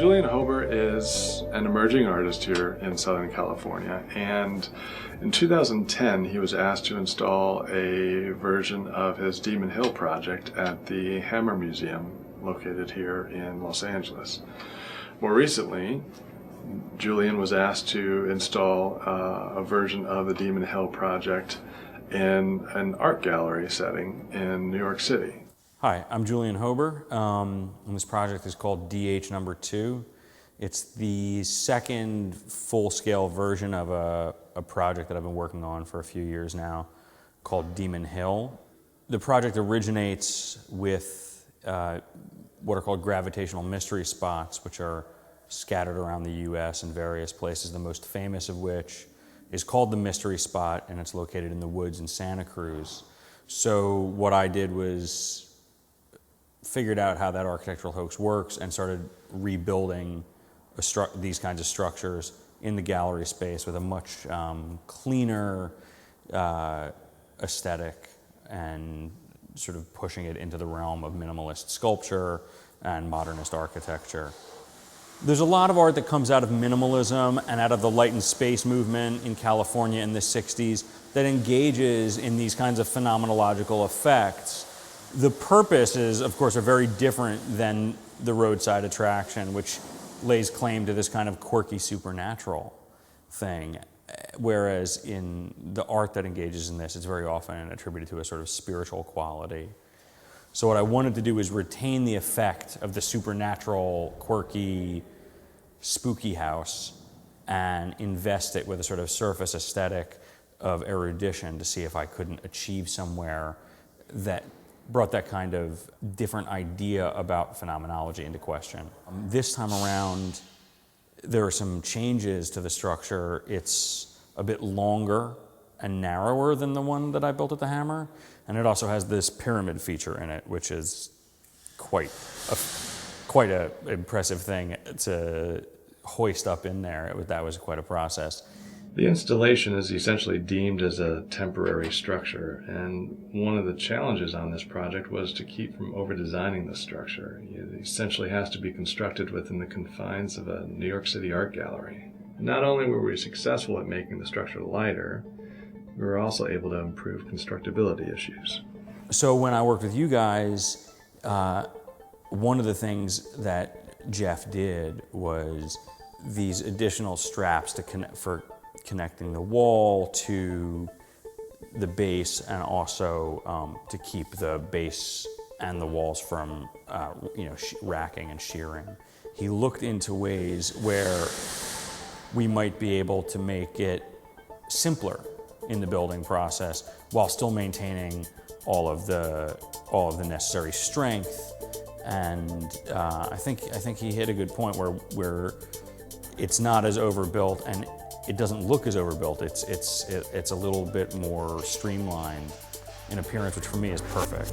Julian Hoeber is an emerging artist here in Southern California, and in 2010 he was asked to install a version of his Demon Hill project at the Hammer Museum located here in Los Angeles. More recently, Julian was asked to install a version of the Demon Hill project in an art gallery setting in New York City. Hi, I'm Julian Hoeber, and this project is called DH number 2. It's the second full-scale version of a project that I've been working on for a few years now called Demon Hill. The project originates with what are called gravitational mystery spots, which are scattered around the US in various places, the most famous of which is called the Mystery Spot, and it's located in the woods in Santa Cruz. So what I did was figured out how that architectural hoax works and started rebuilding these kinds of structures in the gallery space with a much cleaner aesthetic and sort of pushing it into the realm of minimalist sculpture and modernist architecture. There's a lot of art that comes out of minimalism and out of the light and space movement in California in the 60s that engages in these kinds of phenomenological effects. The purposes, of course, are very different than the roadside attraction, which lays claim to this kind of quirky supernatural thing, whereas in the art that engages in this, it's very often attributed to a sort of spiritual quality. So what I wanted to do is retain the effect of the supernatural, quirky, spooky house and invest it with a sort of surface aesthetic of erudition to see if I couldn't achieve somewhere that brought that kind of different idea about phenomenology into question. This time around, there are some changes to the structure. It's a bit longer and narrower than the one that I built at the Hammer, and it also has this pyramid feature in it, which is quite a impressive thing to hoist up in there. That was quite a process. The installation is essentially deemed as a temporary structure, and one of the challenges on this project was to keep from over-designing the structure. It essentially has to be constructed within the confines of a New York City art gallery. Not only were we successful at making the structure lighter, we were also able to improve constructability issues. So when I worked with you guys, one of the things that Jeff did was these additional straps to connecting the wall to the base, and also to keep the base and the walls from racking and shearing. He looked into ways where we might be able to make it simpler in the building process while still maintaining all of the necessary strength. And I think he hit a good point where it's not as overbuilt and it doesn't look as overbuilt. It's a little bit more streamlined in appearance, which for me is perfect.